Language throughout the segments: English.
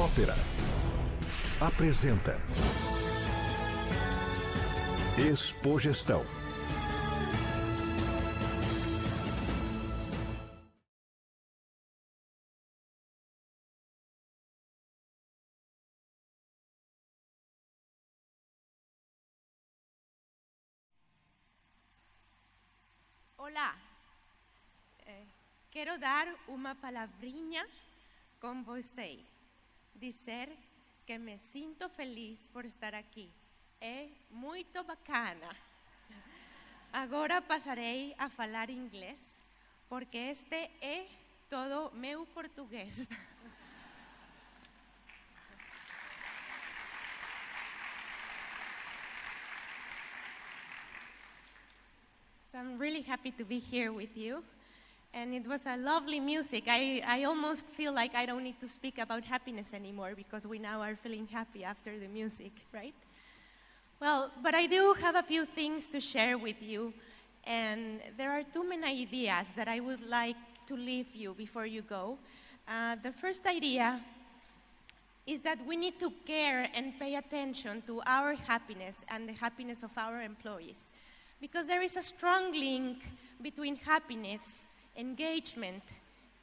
Ópera apresenta ExpoGestão. Olá, quero dar uma palavrinha com você. Dizer que me sinto feliz por estar aqui. É muito bacana. Agora passarei a falar inglês, porque este é todo meu português. So I'm really happy to be here with you. And it was a lovely music. I almost feel like I don't need to speak about happiness anymore because we now are feeling happy after the music, right? Well, but I do have a few things to share with you. And there are too many ideas that I would like to leave you before you go. The first idea is that we need to care and pay attention to our happiness and the happiness of our employees. Because there is a strong link between happiness, engagement,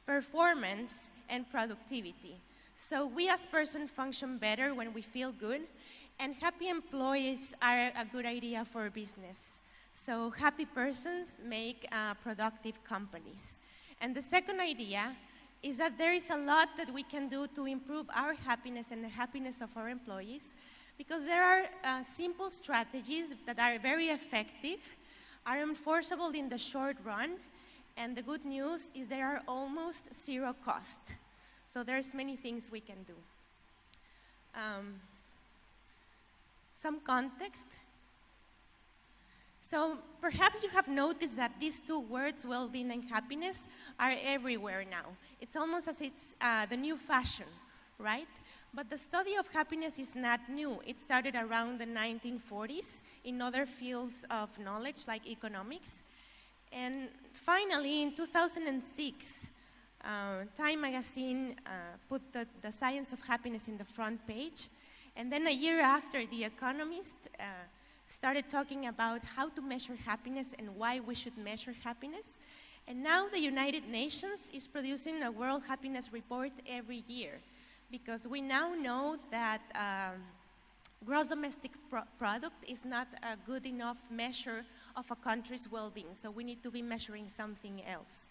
performance, and productivity. So we as persons function better when we feel good, and happy employees are a good idea for business. So happy persons make productive companies. And the second idea is that there is a lot that we can do to improve our happiness and the happiness of our employees, because there are simple strategies that are very effective, are enforceable in the short run, and the good news is they are almost zero cost. So there's many things we can do. Some context. So perhaps you have noticed that these two words, well-being and happiness, are everywhere now. It's almost as it's the new fashion, right? But the study of happiness is not new. It started around the 1940s in other fields of knowledge like economics. And finally, in 2006, Time magazine put the science of happiness in the front page. And then a year after, The Economist started talking about how to measure happiness and why we should measure happiness. And now the United Nations is producing a World Happiness Report every year, because we now know that gross domestic product is not a good enough measure of a country's well-being, so we need to be measuring something else.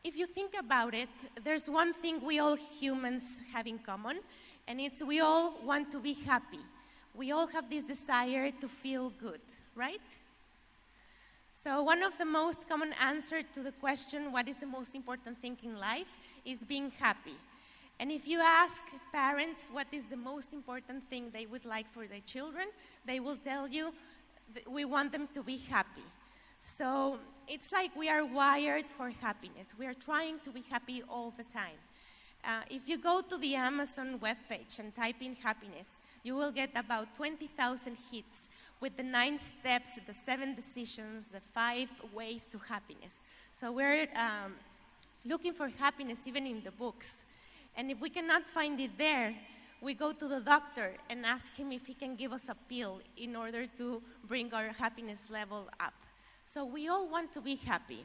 If you think about it, there's one thing we all humans have in common, and it's we all want to be happy. We all have this desire to feel good, right? So one of the most common answers to the question, what is the most important thing in life, is being happy. And if you ask parents what is the most important thing they would like for their children, they will tell you we want them to be happy. So it's like we are wired for happiness. We are trying to be happy all the time. If you go to the Amazon webpage and type in happiness, you will get about 20,000 hits with the 9 steps, the 7 decisions, the 5 ways to happiness. So we're looking for happiness even in the books. And if we cannot find it there, we go to the doctor and ask him if he can give us a pill in order to bring our happiness level up. So we all want to be happy.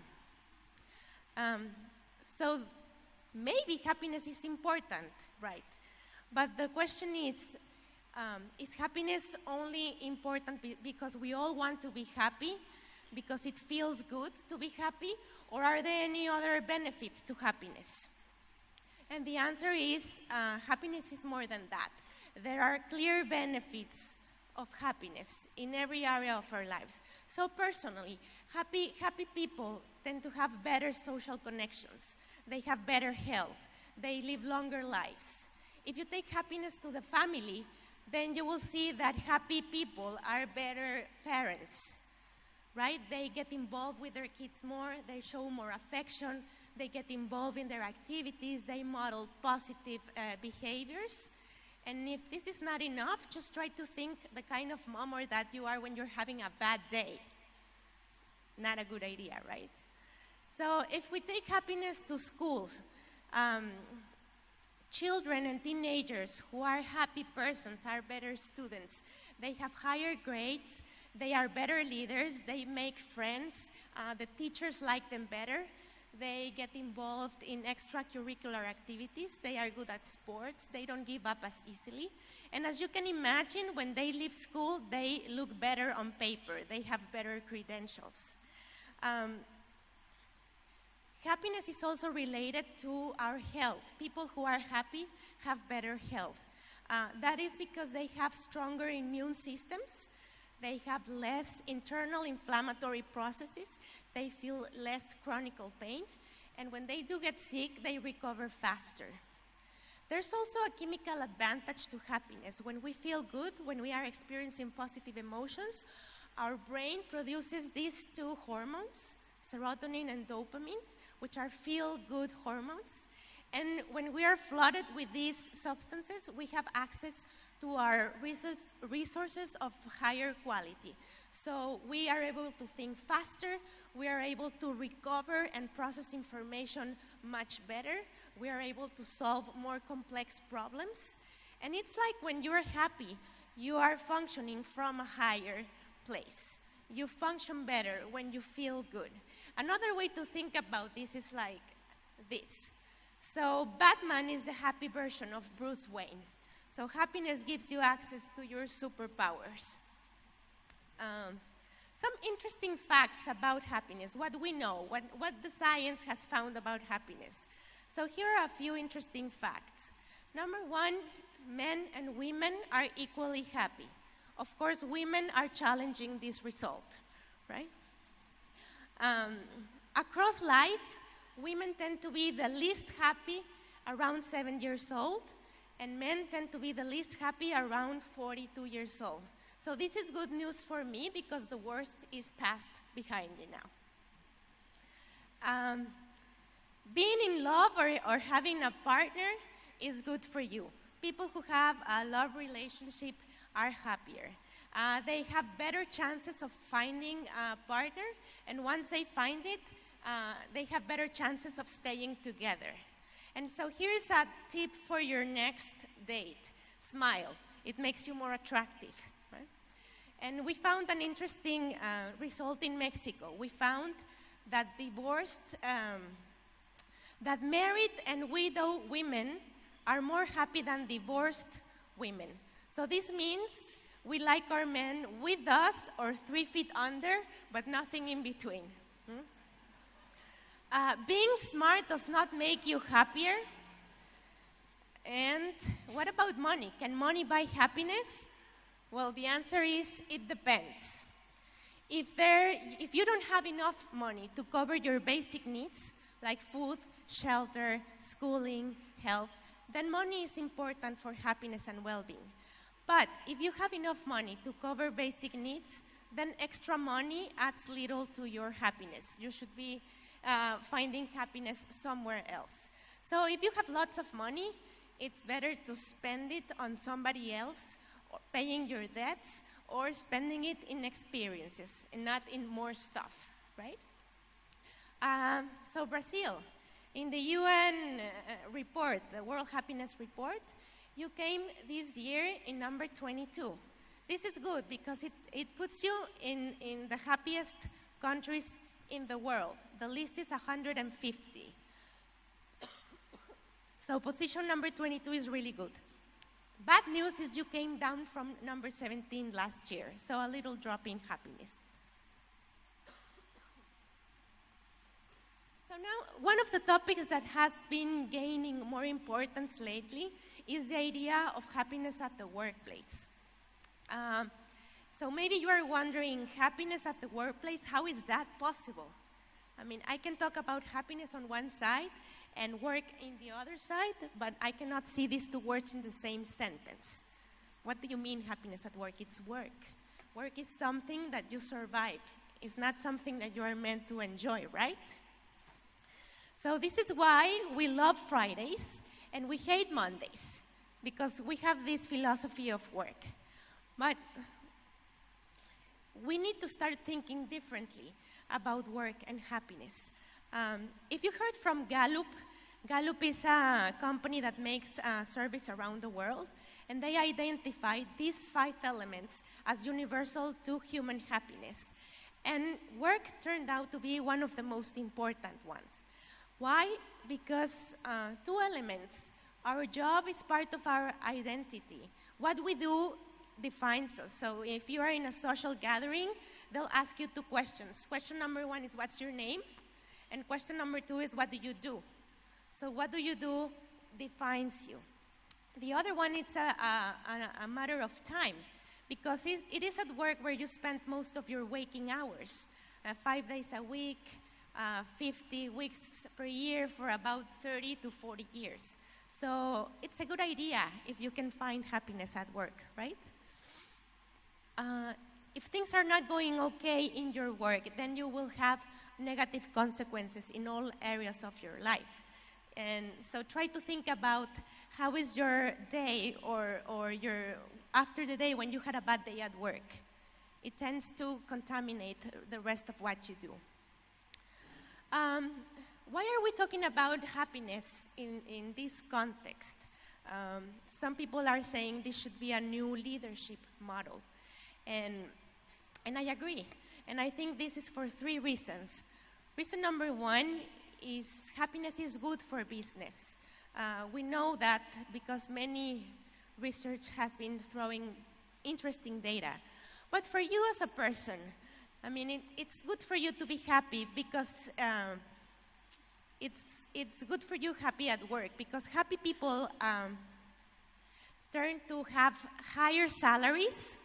So maybe happiness is important, right? But the question is happiness only important because we all want to be happy, because it feels good to be happy, or are there any other benefits to happiness? And the answer is happiness is more than that. There are clear benefits of happiness in every area of our lives. So personally, happy people tend to have better social connections. They have better health. They live longer lives. If you take happiness to the family, then you will see that happy people are better parents, right? They get involved with their kids more, they show more affection, they get involved in their activities, they model positive behaviors. And if this is not enough, just try to think the kind of mom or dad you are when you're having a bad day. Not a good idea, right? So if we take happiness to schools, Children and teenagers who are happy persons are better students. They have higher grades, they are better leaders, they make friends, the teachers like them better, they get involved in extracurricular activities, they are good at sports, they don't give up as easily. And as you can imagine, when they leave school, they look better on paper, they have better credentials. Happiness is also related to our health. People who are happy have better health. That is because they have stronger immune systems, they have less internal inflammatory processes, they feel less chronic pain, and when they do get sick, they recover faster. There's also a chemical advantage to happiness. When we feel good, when we are experiencing positive emotions, our brain produces these two hormones, serotonin and dopamine, which are feel-good hormones. And when we are flooded with these substances, we have access to our resources of higher quality. So we are able to think faster, we are able to recover and process information much better, we are able to solve more complex problems. And it's like when you're happy, you are functioning from a higher place. You function better when you feel good. Another way to think about this is like this. So Batman is the happy version of Bruce Wayne. So happiness gives you access to your superpowers. Some interesting facts about happiness, what we know, what the science has found about happiness. So here are a few interesting facts. Number one, men and women are equally happy. Of course, women are challenging this result, right? Across life, women tend to be the least happy around 7 years old, and men tend to be the least happy around 42 years old. So this is good news for me because the worst is past behind me now. Being in love or having a partner is good for you. People who have a love relationship are happier. They have better chances of finding a partner, and once they find it, they have better chances of staying together. And so here's a tip for your next date. Smile. It makes you more attractive. Right? And we found an interesting result in Mexico. We found that that married and widow women are more happy than divorced women. So this means we like our men with us or 3 feet under, but nothing in between. Being smart does not make you happier. And what about money? Can money buy happiness? Well, the answer is it depends. If you don't have enough money to cover your basic needs, like food, shelter, schooling, health, then money is important for happiness and well-being. But if you have enough money to cover basic needs, then extra money adds little to your happiness. You should be finding happiness somewhere else. So if you have lots of money, it's better to spend it on somebody else, or paying your debts, or spending it in experiences and not in more stuff, right? So Brazil, in the UN report, the World Happiness Report, you came this year in number 22. This is good because it puts you in the happiest countries in the world. The list is 150. So position number 22 is really good. Bad news is you came down from number 17 last year, so a little drop in happiness. So now, one of the topics that has been gaining more importance lately is the idea of happiness at the workplace. So maybe you are wondering, happiness at the workplace, how is that possible? I mean, I can talk about happiness on one side and work in the other side, but I cannot see these two words in the same sentence. What do you mean happiness at work? It's work. Work is something that you survive. It's not something that you are meant to enjoy, right? So this is why we love Fridays and we hate Mondays, because we have this philosophy of work. But we need to start thinking differently about work and happiness. If you heard from Gallup, Gallup is a company that makes surveys around the world, and they identified these 5 elements as universal to human happiness. And work turned out to be one of the most important ones. Why? Because 2 elements. Our job is part of our identity. What we do defines us. So if you are in a social gathering, they'll ask you 2 questions. Question number 1 is, what's your name? And question number 2 is, what do you do? So what do you do defines you. The other one is a matter of time, because it is at work where you spend most of your waking hours, 5 days a week, 50 weeks per year for about 30 to 40 years. So it's a good idea if you can find happiness at work, right? If things are not going okay in your work, then you will have negative consequences in all areas of your life. And so try to think about how is your day or your after the day when you had a bad day at work. It tends to contaminate the rest of what you do. Why are we talking about happiness in this context? Some people are saying this should be a new leadership model. And I agree. And I think this is for 3 reasons. Reason number 1 is happiness is good for business. We know that because many research has been throwing interesting data. But for you as a person, I mean, it's good for you to be happy because it's good for you happy at work, because happy people turn to have higher salaries.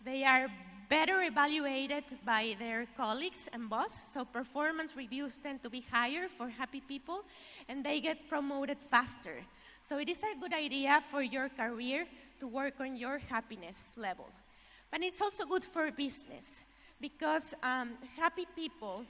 They are better evaluated by their colleagues and boss, so performance reviews tend to be higher for happy people, and they get promoted faster. So it is a good idea for your career to work on your happiness level. But it's also good for business, because happy people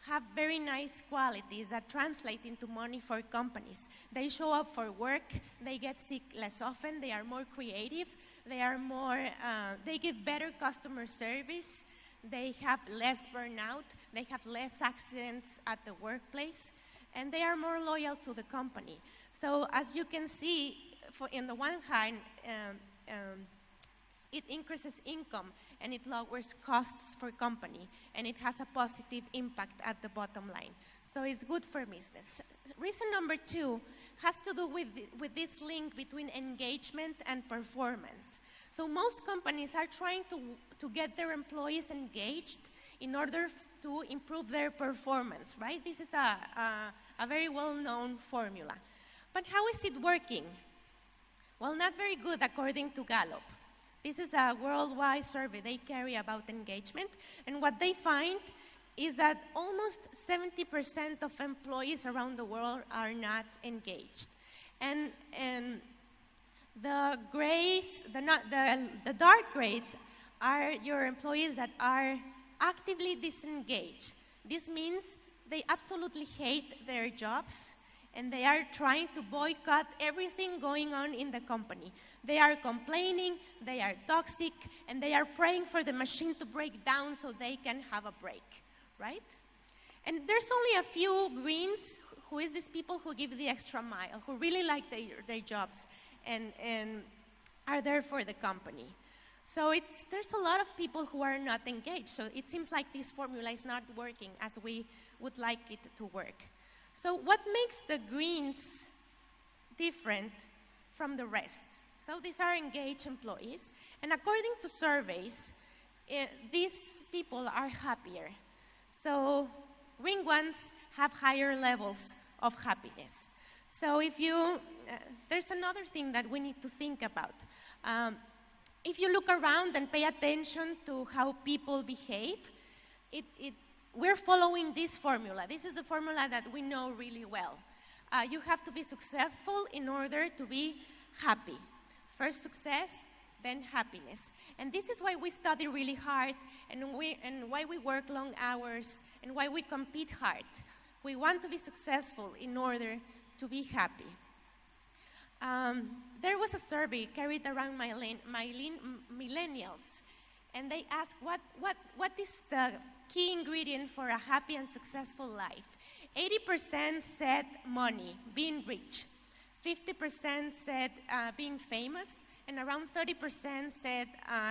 have very nice qualities that translate into money for companies. They show up for work, they get sick less often, they are more creative, they give better customer service, they have less burnout, they have less accidents at the workplace, and they are more loyal to the company. So as you can see, in the one hand, it increases income and it lowers costs for company, and it has a positive impact at the bottom line. So it's good for business. Reason number 2 has to do with this link between engagement and performance. So most companies are trying to get their employees engaged in order to improve their performance, right? This is a very well-known formula. But how is it working? Well, not very good according to Gallup. This is a worldwide survey they carry about engagement, and what they find is that almost 70% of employees around the world are not engaged. And the grays, the dark grays are your employees that are actively disengaged. This means they absolutely hate their jobs, and they are trying to boycott everything going on in the company. They are complaining, they are toxic, and they are praying for the machine to break down so they can have a break, right? And there's only a few greens, who is these people who give the extra mile, who really like their jobs and are there for the company. So there's a lot of people who are not engaged, so it seems like this formula is not working as we would like it to work. So what makes the greens different from the rest? So these are engaged employees, and according to surveys, these people are happier. So green ones have higher levels of happiness. So there's another thing that we need to think about. If you look around and pay attention to how people behave, we're following this formula. This is the formula that we know really well. You have to be successful in order to be happy. First success, then happiness. And this is why we study really hard, and why we work long hours, and why we compete hard. We want to be successful in order to be happy. There was a survey carried around millennials, and they asked what is the key ingredient for a happy and successful life. 80% said money, being rich. 50% said being famous, and around 30% said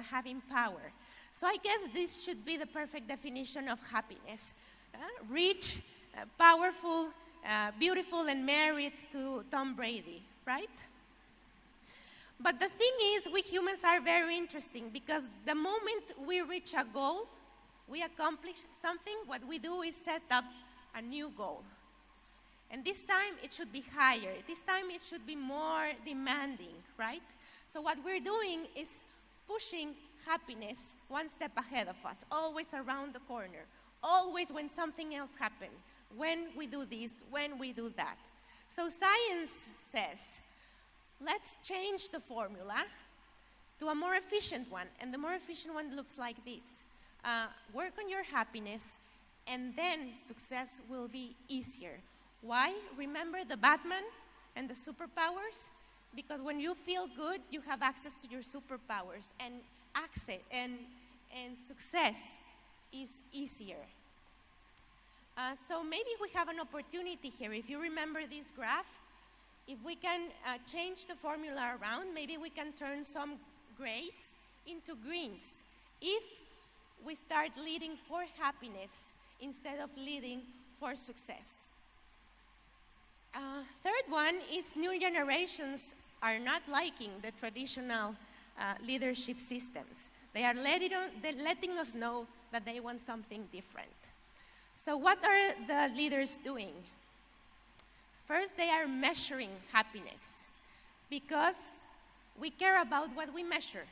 having power. So I guess this should be the perfect definition of happiness. Rich, powerful, beautiful, and married to Tom Brady, right? But the thing is, we humans are very interesting because the moment we reach a goal, we accomplish something, what we do is set up a new goal. And this time it should be higher. This time it should be more demanding, right? So what we're doing is pushing happiness one step ahead of us, always around the corner, always when something else happens, when we do this, when we do that. So science says, let's change the formula to a more efficient one, and the more efficient one looks like this. Work on your happiness, and then success will be easier. Why? Remember the Batman and the superpowers? Because when you feel good, you have access to your superpowers, and success is easier. So maybe we have an opportunity here. If you remember this graph, if we can change the formula around, maybe we can turn some grays into greens. If we start leading for happiness instead of leading for success. Third one is new generations are not liking the traditional leadership systems. They are letting us know that they want something different. So what are the leaders doing? First, they are measuring happiness because we care about what we measure.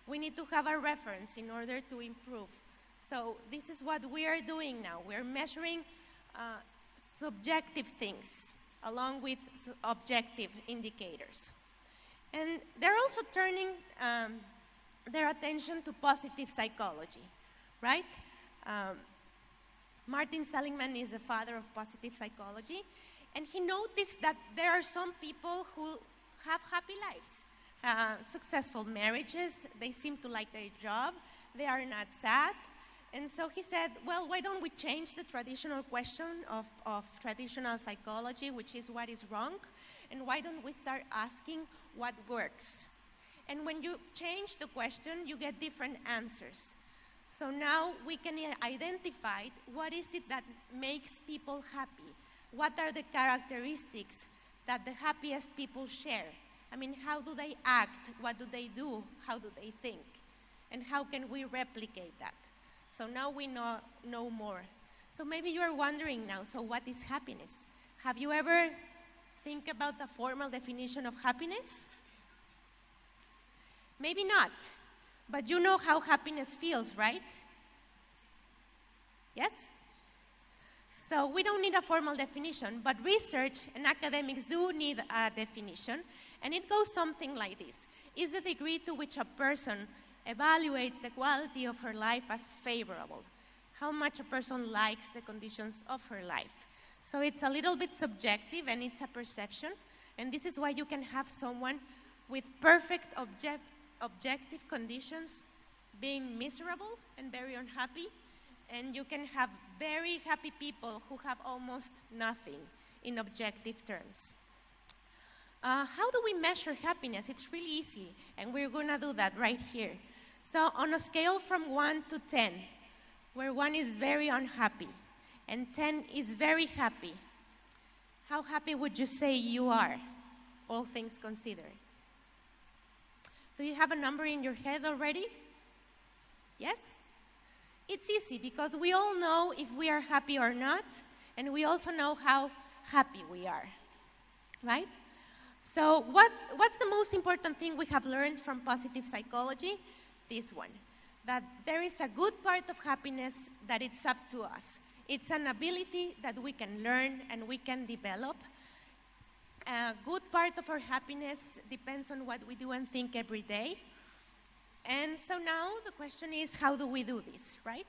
We need to have a reference in order to improve. So this is what we are doing now. We're measuring subjective things along with objective indicators. And they're also turning their attention to positive psychology, right? Martin Seligman is the father of positive psychology, and he noticed that there are some people who have happy lives, successful marriages, they seem to like their job, they are not sad. And so he said, well, why don't we change the traditional question of traditional psychology, which is what is wrong, and why don't we start asking what works? And when you change the question, you get different answers. So now we can identify what is it that makes people happy. What are the characteristics that the happiest people share? I mean, how do they act? What do they do? How do they think? And how can we replicate that? So now we know more. So maybe you are wondering now, so what is happiness? Have you ever think about the formal definition of happiness? Maybe not, but you know how happiness feels, right? Yes? So we don't need a formal definition, but research and academics do need a definition, and it goes something like this. Is the degree to which a person evaluates the quality of her life as favorable, how much a person likes the conditions of her life. So it's a little bit subjective and it's a perception, and this is why you can have someone with perfect objective conditions being miserable and very unhappy, and you can have very happy people who have almost nothing in objective terms. How do we measure happiness? It's really easy, and we're going to do that right here. So on a scale from 1 to 10, where 1 is very unhappy and 10 is very happy, how happy would you say you are, all things considered? Do you have a number in your head already? Yes? It's easy because we all know if we are happy or not, and we also know how happy we are, right? So what's the most important thing we have learned from positive psychology? This one, that there is a good part of happiness that it's up to us. It's an ability that we can learn and we can develop. A good part of our happiness depends on what we do and think every day. And so now the question is, how do we do this, right?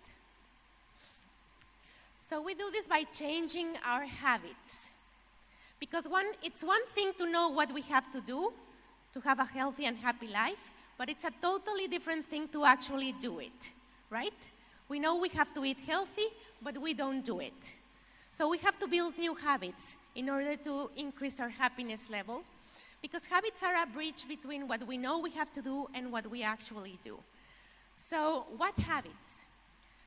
So we do this by changing our habits. Because it's one thing to know what we have to do to have a healthy and happy life, but it's a totally different thing to actually do it, right? We know we have to eat healthy, but we don't do it. So we have to build new habits in order to increase our happiness level, because habits are a bridge between what we know we have to do and what we actually do. So what habits?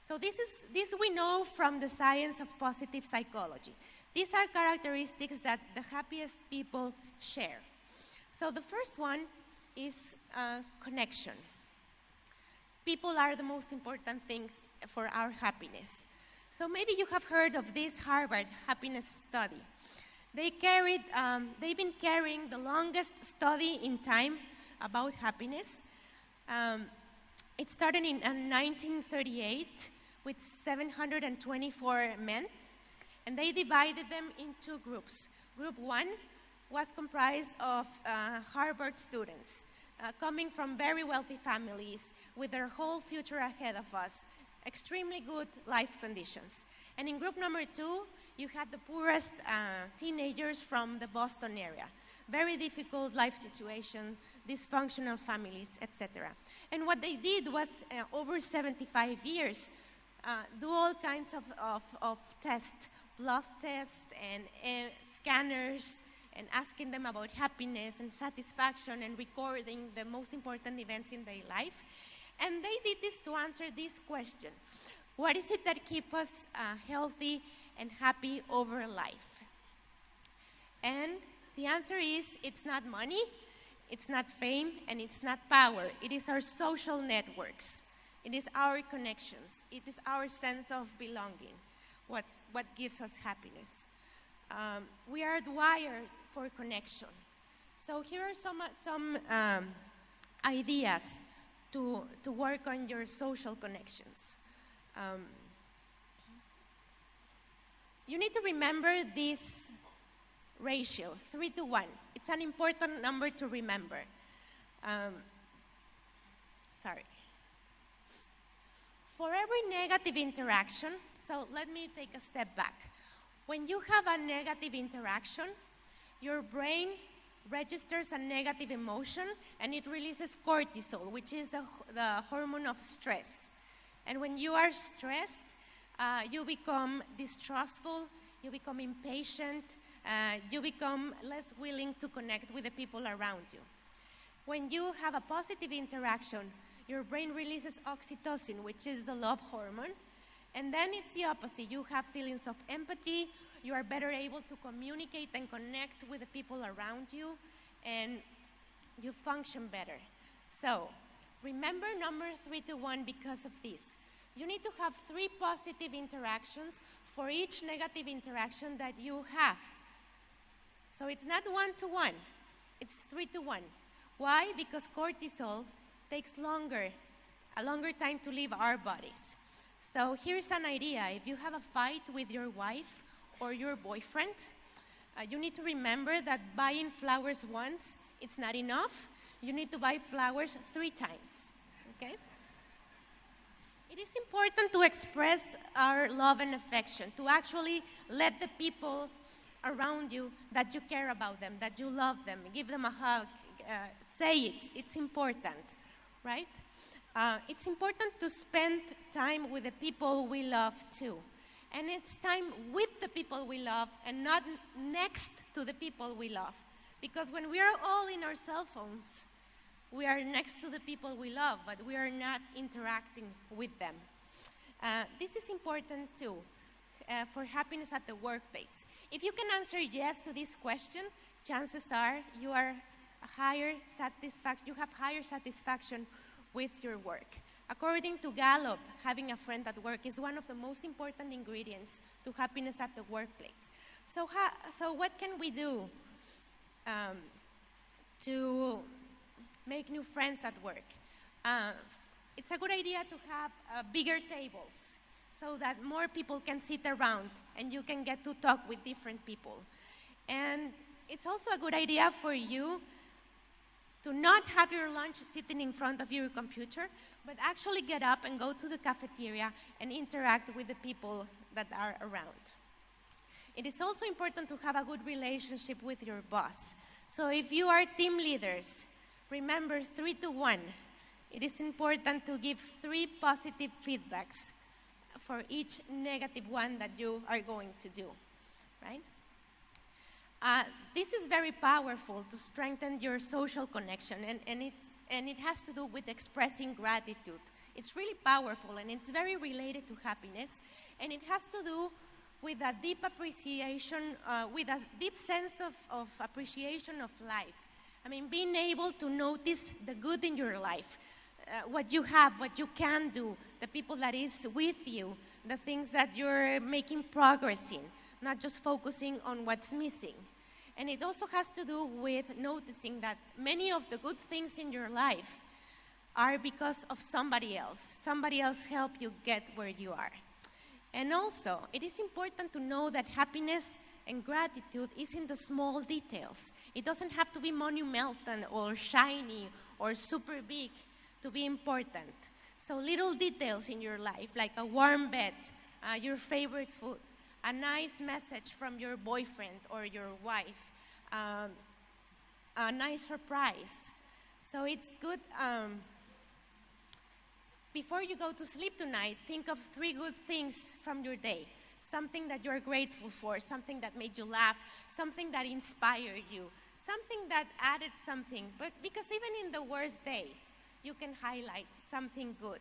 So this we know from the science of positive psychology. These are characteristics that the happiest people share. So the first one is connection. People are the most important things for our happiness. So maybe you have heard of this Harvard happiness study. They've been carrying the longest study in time about happiness. It started in 1938 with 724 men, and they divided them in two groups. Group one was comprised of Harvard students coming from very wealthy families with their whole future ahead of us, extremely good life conditions. And in group number two, you had the poorest teenagers from the Boston area. Very difficult life situation, dysfunctional families, etc. And what they did was, over 75 years, do all kinds of tests, blood tests and scanners, and asking them about happiness and satisfaction and recording the most important events in their life. And they did this to answer this question: what is it that keeps us healthy and happy over life? And the answer is, it's not money, it's not fame, and it's not power. It is our social networks. It is our connections. It is our sense of belonging, what gives us happiness. We are wired for connection. So here are some ideas to work on your social connections. You need to remember this ratio, 3-to-1. It's an important number to remember. For every negative interaction, so let me take a step back. When you have a negative interaction, your brain registers a negative emotion and it releases cortisol, which is the hormone of stress. And when you are stressed, you become distrustful, you become impatient, you become less willing to connect with the people around you. When you have a positive interaction, your brain releases oxytocin, which is the love hormone. And then it's the opposite. You have feelings of empathy, you are better able to communicate and connect with the people around you, and you function better. So remember number 3-to-1 because of this. You need to have 3 positive interactions for each negative interaction that you have. So it's not 1-to-1, it's 3-to-1. Why? Because cortisol takes a longer time to leave our bodies. So here's an idea. If you have a fight with your wife or your boyfriend, you need to remember that buying flowers once, it's not enough. You need to buy flowers 3 times, okay? It is important to express our love and affection, to actually let the people around you that you care about them, that you love them, give them a hug, say it. It's important, right? It's important to spend time with the people we love too. And it's time with the people we love and not next to the people we love. Because when we are all in our cell phones, we are next to the people we love, but we are not interacting with them. This is important too for happiness at the workplace. If you can answer yes to this question, chances are you have higher satisfaction with your work. According to Gallup, having a friend at work is one of the most important ingredients to happiness at the workplace. So what can we do to make new friends at work? It's a good idea to have bigger tables so that more people can sit around and you can get to talk with different people. And it's also a good idea for you to not have your lunch sitting in front of your computer, but actually get up and go to the cafeteria and interact with the people that are around. It is also important to have a good relationship with your boss. So if you are team leaders, remember 3-to-1. It is important to give 3 positive feedbacks for each negative one that you are going to do, right? This is very powerful to strengthen your social connection, and it has to do with expressing gratitude. It's really powerful, and it's very related to happiness, and it has to do with a deep appreciation, with a deep sense of appreciation of life. I mean, being able to notice the good in your life, what you have, what you can do, the people that is with you, the things that you're making progress in, not just focusing on what's missing. And it also has to do with noticing that many of the good things in your life are because of somebody else. Somebody else helped you get where you are. And also, it is important to know that happiness and gratitude is in the small details. It doesn't have to be monumental or shiny or super big to be important. So little details in your life, like a warm bed, your favorite food, a nice message from your boyfriend or your wife, a nice surprise. So it's good, before you go to sleep tonight, think of 3 good things from your day. Something that you're grateful for, something that made you laugh, something that inspired you, something that added something. But because even in the worst days, you can highlight something good.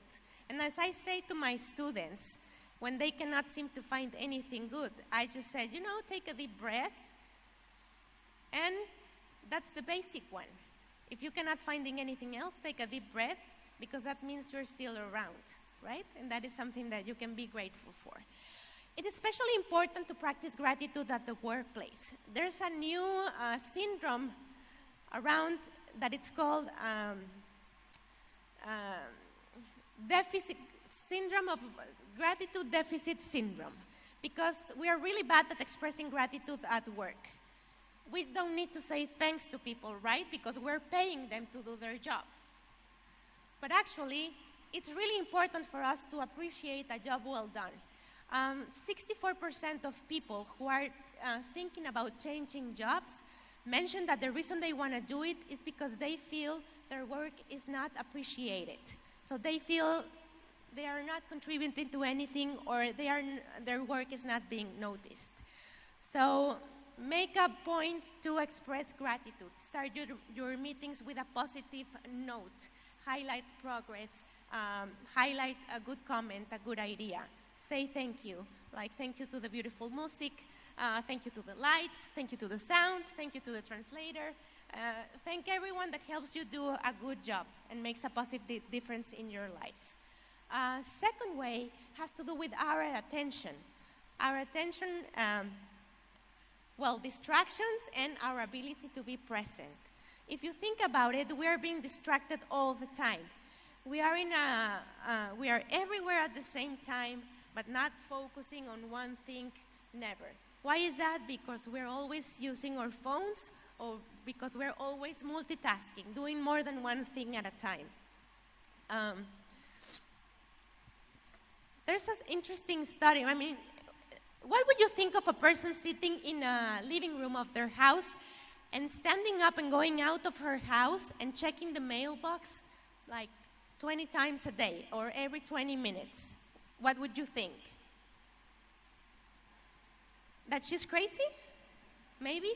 And as I say to my students, when they cannot seem to find anything good, I just said, take a deep breath, and that's the basic one. If you cannot finding anything else, take a deep breath, because that means you're still around, right? And that is something that you can be grateful for. It is especially important to practice gratitude at the workplace. There's a new syndrome around that it's called gratitude deficit syndrome, because we are really bad at expressing gratitude at work. We don't need to say thanks to people, right? Because we're paying them to do their job. But actually, it's really important for us to appreciate a job well done. 64% of people who are thinking about changing jobs mention that the reason they want to do it is because they feel their work is not appreciated. So they feel they are not contributing to anything, or their work is not being noticed. So make a point to express gratitude. Start your meetings with a positive note. Highlight progress, highlight a good comment, a good idea. Say thank you, like thank you to the beautiful music, thank you to the lights, thank you to the sound, thank you to the translator. Thank everyone that helps you do a good job and makes a positive difference in your life. Second way has to do with our attention. Our attention, distractions and our ability to be present. If you think about it, we are being distracted all the time. We are everywhere at the same time, but not focusing on one thing, never. Why is that? Because we're always using our phones, or because we're always multitasking, doing more than one thing at a time. There's an interesting study. I mean, what would you think of a person sitting in a living room of their house and standing up and going out of her house and checking the mailbox like 20 times a day or every 20 minutes? What would you think? That she's crazy? Maybe?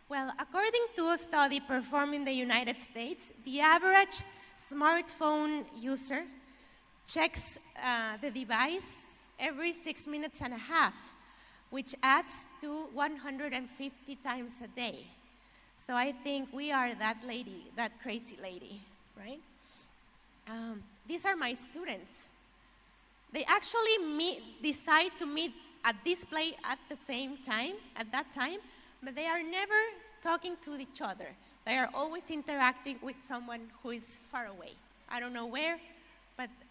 Well, according to a study performed in the United States, the average smartphone user checks the device every 6 minutes and a half, which adds to 150 times a day. So I think we are that lady, that crazy lady, right? These are my students. They actually decide to meet at this place at the same time, at that time, but they are never talking to each other. They are always interacting with someone who is far away. I don't know where,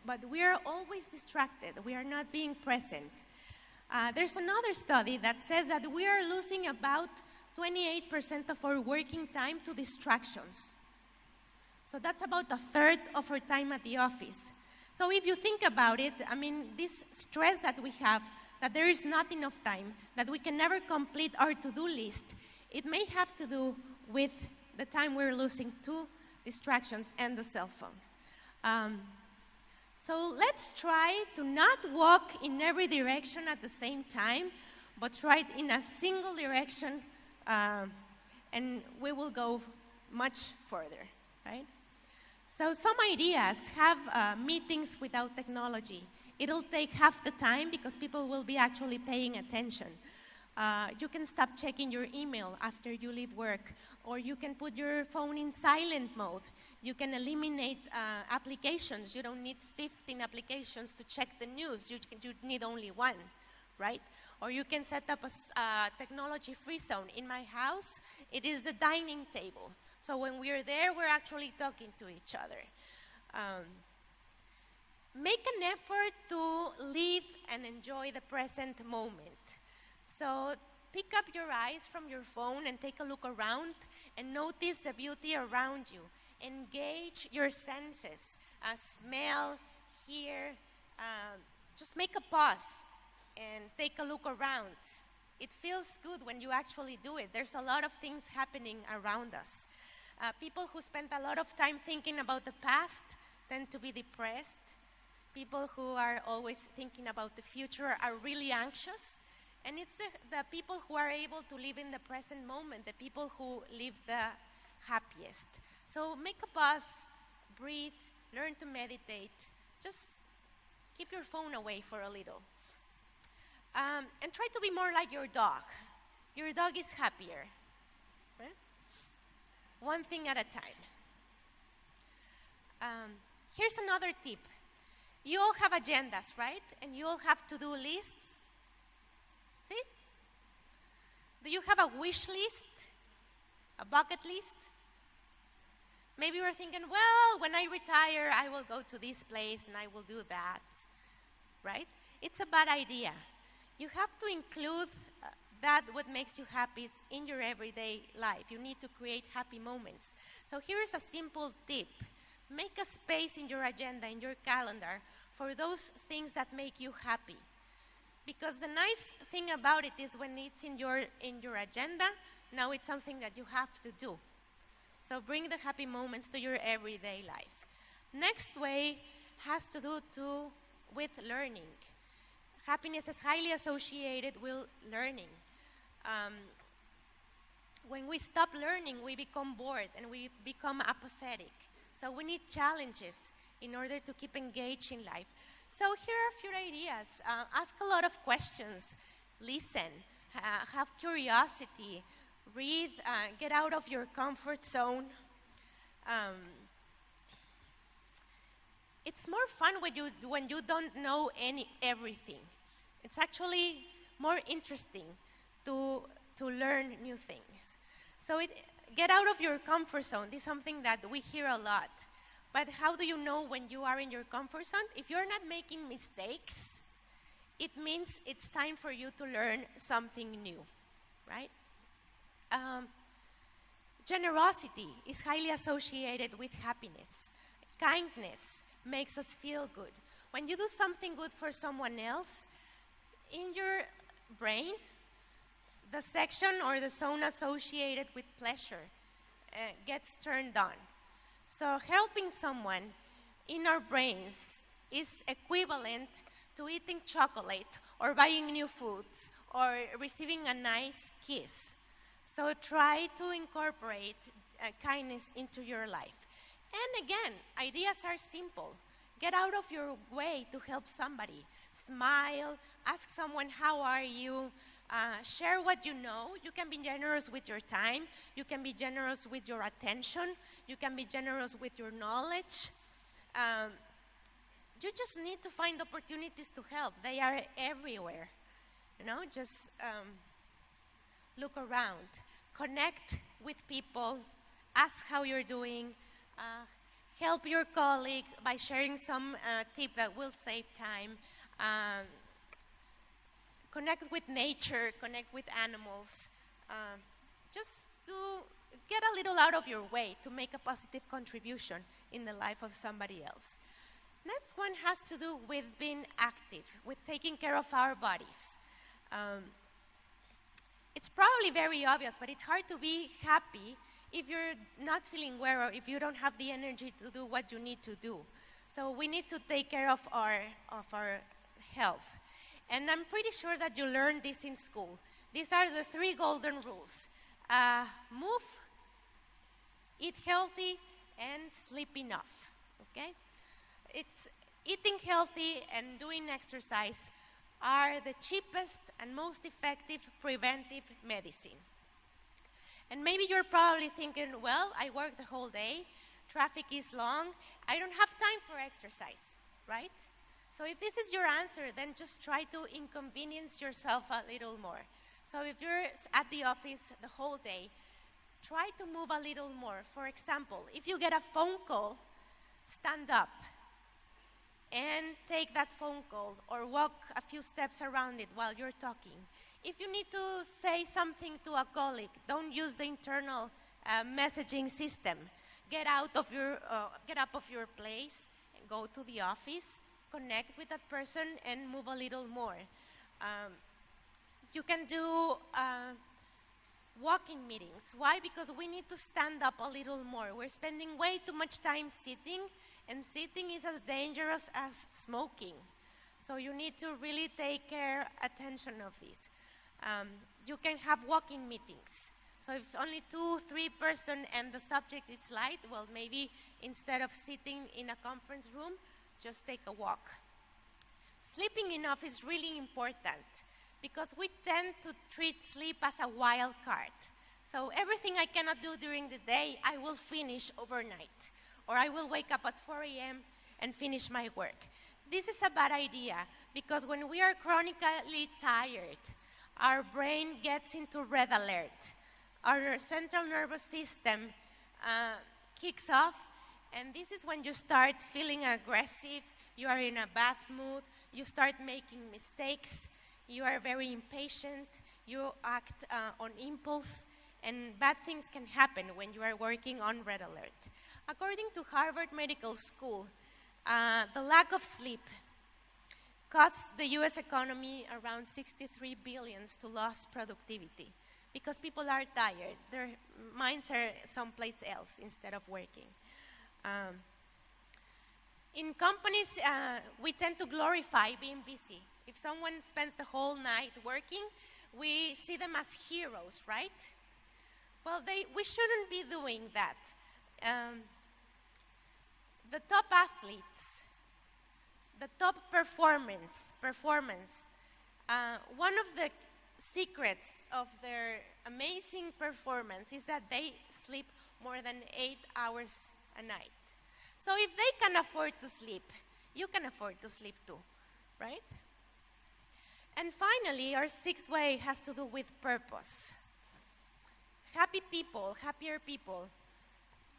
but we are always distracted. We are not being present. There's another study that says that we are losing about 28% of our working time to distractions. So that's about a third of our time at the office. So if you think about it, I mean, this stress that we have, that there is not enough time, that we can never complete our to-do list, it may have to do with the time we're losing to distractions and the cell phone. So let's try to not walk in every direction at the same time, but try it in a single direction, and we will go much further, right? So some ideas: have meetings without technology. It'll take half the time because people will be actually paying attention. You can stop checking your email after you leave work, or you can put your phone in silent mode. You can eliminate applications. You don't need 15 applications to check the news. You need only one, right? Or you can set up a technology-free zone. In my house, it is the dining table. So when we're there, we're actually talking to each other. Make an effort to live and enjoy the present moment. So pick up your eyes from your phone and take a look around and notice the beauty around you. Engage your senses, smell, hear. Just make a pause and take a look around. It feels good when you actually do it. There's a lot of things happening around us. People who spend a lot of time thinking about the past tend to be depressed. People who are always thinking about the future are really anxious. And it's the people who are able to live in the present moment, the people who live the happiest. So make a pause, breathe, learn to meditate. Just keep your phone away for a little. And try to be more like your dog. Your dog is happier. Right? One thing at a time. Here's another tip. You all have agendas, right? And you all have to-do lists. See? Do you have a wish list? A bucket list? Maybe you're thinking, well, when I retire, I will go to this place and I will do that, right? It's a bad idea. You have to include that what makes you happy in your everyday life. You need to create happy moments. So here's a simple tip. Make a space in your agenda, in your calendar, for those things that make you happy. Because the nice thing about it is when it's in your agenda, now it's something that you have to do. So bring the happy moments to your everyday life. Next way has to do with learning. Happiness is highly associated with learning. When we stop learning, we become bored and we become apathetic. So we need challenges in order to keep engaged in life. So here are a few ideas. Ask a lot of questions. Listen. Have curiosity. Read. Get out of your comfort zone. It's more fun when you don't know everything. It's actually more interesting to learn new things. So get out of your comfort zone. This is something that we hear a lot. But how do you know when you are in your comfort zone? If you're not making mistakes, it means it's time for you to learn something new, right? Generosity is highly associated with happiness. Kindness makes us feel good. When you do something good for someone else, in your brain, the section or the zone associated with pleasure gets turned on. So helping someone in our brains is equivalent to eating chocolate or buying new foods or receiving a nice kiss. So try to incorporate kindness into your life. And again, ideas are simple. Get out of your way to help somebody. Smile, ask someone, how are you? Share what you know. You can be generous with your time. You can be generous with your attention. You can be generous with your knowledge. You just need to find opportunities to help. They are everywhere. You know, just look around. Connect with people. Ask how you're doing. Help your colleague by sharing some tip that will save time. Connect with nature, connect with animals. Just to get a little out of your way to make a positive contribution in the life of somebody else. Next one has to do with being active, with taking care of our bodies. It's probably very obvious, but it's hard to be happy if you're not feeling well or if you don't have the energy to do what you need to do. So we need to take care of our health. And I'm pretty sure that you learned this in school. These are the 3 golden rules. Move, eat healthy, and sleep enough, okay? It's eating healthy and doing exercise are the cheapest and most effective preventive medicine. And maybe you're probably thinking, well, I work the whole day, traffic is long, I don't have time for exercise, right? So if this is your answer, then just try to inconvenience yourself a little more. So if you're at the office the whole day, try to move a little more. For example, if you get a phone call, stand up and take that phone call or walk a few steps around it while you're talking. If you need to say something to a colleague, don't use the internal messaging system. Get up of your place and go to the office, connect with that person and move a little more. You can do walking meetings. Why? Because we need to stand up a little more. We're spending way too much time sitting, and sitting is as dangerous as smoking. So you need to really take attention of this. You can have walking meetings. So if only 2-3 person and the subject is light, well, maybe instead of sitting in a conference room, just take a walk. Sleeping enough is really important because we tend to treat sleep as a wild card. So everything I cannot do during the day, I will finish overnight. Or I will wake up at 4 a.m. and finish my work. This is a bad idea because when we are chronically tired, our brain gets into red alert. Our central nervous system kicks off, and this is when you start feeling aggressive, you are in a bad mood, you start making mistakes, you are very impatient, you act on impulse, and bad things can happen when you are working on red alert. According to Harvard Medical School, the lack of sleep costs the US economy around $63 billion to lost productivity because people are tired. Their minds are someplace else instead of working. In companies, we tend to glorify being busy. If someone spends the whole night working, we see them as heroes, right? Well, we shouldn't be doing that. The top athletes, the top performance, one of the secrets of their amazing performance is that they sleep more than 8 hours a night. So if they can afford to sleep, you can afford to sleep too, right? And finally, our 6th way has to do with purpose. Happy people, happier people,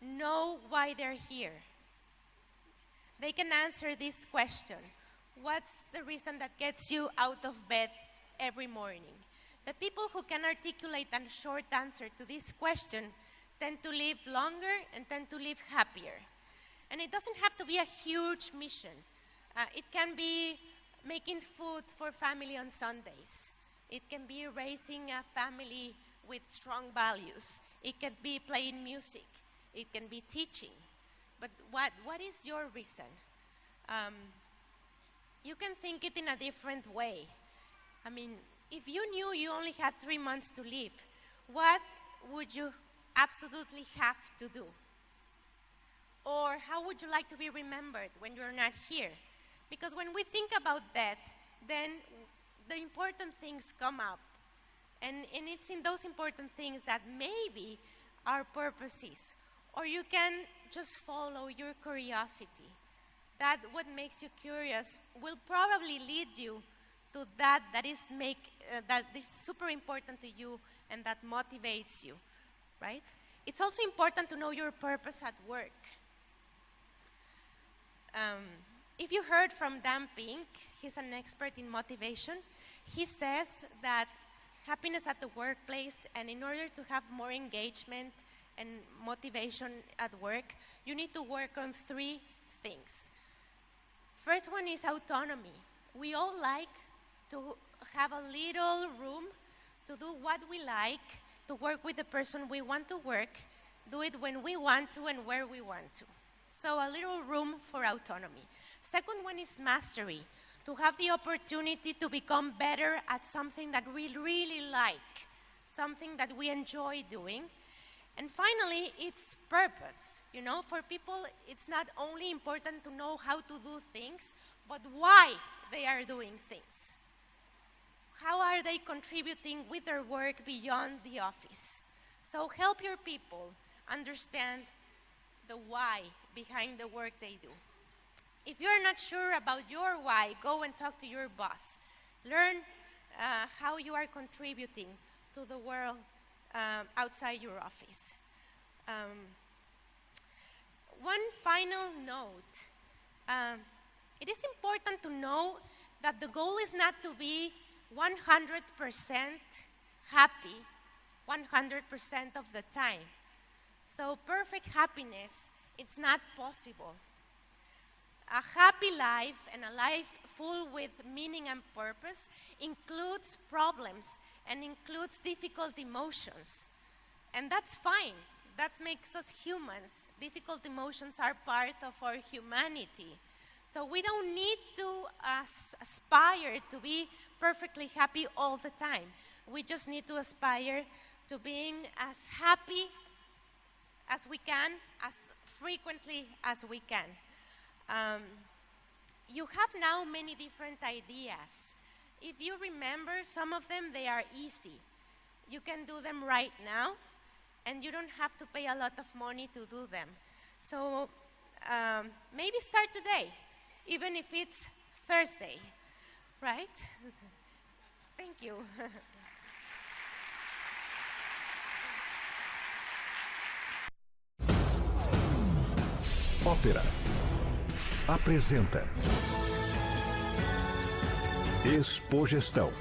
know why they're here. They can answer this question. What's the reason that gets you out of bed every morning? The people who can articulate a short answer to this question tend to live longer and tend to live happier. And it doesn't have to be a huge mission. It can be making food for family on Sundays. It can be raising a family with strong values. It can be playing music. It can be teaching. But what is your reason? You can think it in a different way. I mean, if you knew you only had 3 months to live, what would you absolutely have to do? Or how would you like to be remembered when you're not here? Because when we think about death, then the important things come up. And it's in those important things that maybe our purpose is. Or you can just follow your curiosity. That what makes you curious will probably lead you to that is super important to you and that motivates you, right? It's also important to know your purpose at work. If you heard from Dan Pink, he's an expert in motivation, he says that happiness at the workplace, and in order to have more engagement and motivation at work, you need to work on 3 things. First one is autonomy. We all like to have a little room to do what we like, to work with the person we want to work, do it when we want to and where we want to, So a little room for autonomy. Second one is mastery, to have the opportunity to become better at something that we really like, something that we enjoy doing. And finally, it's purpose. You know, for people, it's not only important to know how to do things, but why they are doing things. How are they contributing with their work beyond the office? So help your people understand the why behind the work they do. If you're not sure about your why, go and talk to your boss. Learn how you are contributing to the world outside your office. One final note. It is important to know that the goal is not to be 100% happy 100% of the time. So perfect happiness, it's not possible. A happy life and a life full with meaning and purpose includes problems and includes difficult emotions. And that's fine. That makes us humans. Difficult emotions are part of our humanity. So we don't need to aspire to be perfectly happy all the time. We just need to aspire to being as happy as we can, as frequently as we can. You have now many different ideas. If you remember some of them, they are easy. You can do them right now, and you don't have to pay a lot of money to do them. So maybe start today, even if it's Thursday, right? Thank you. Ópera apresenta ExpoGestão.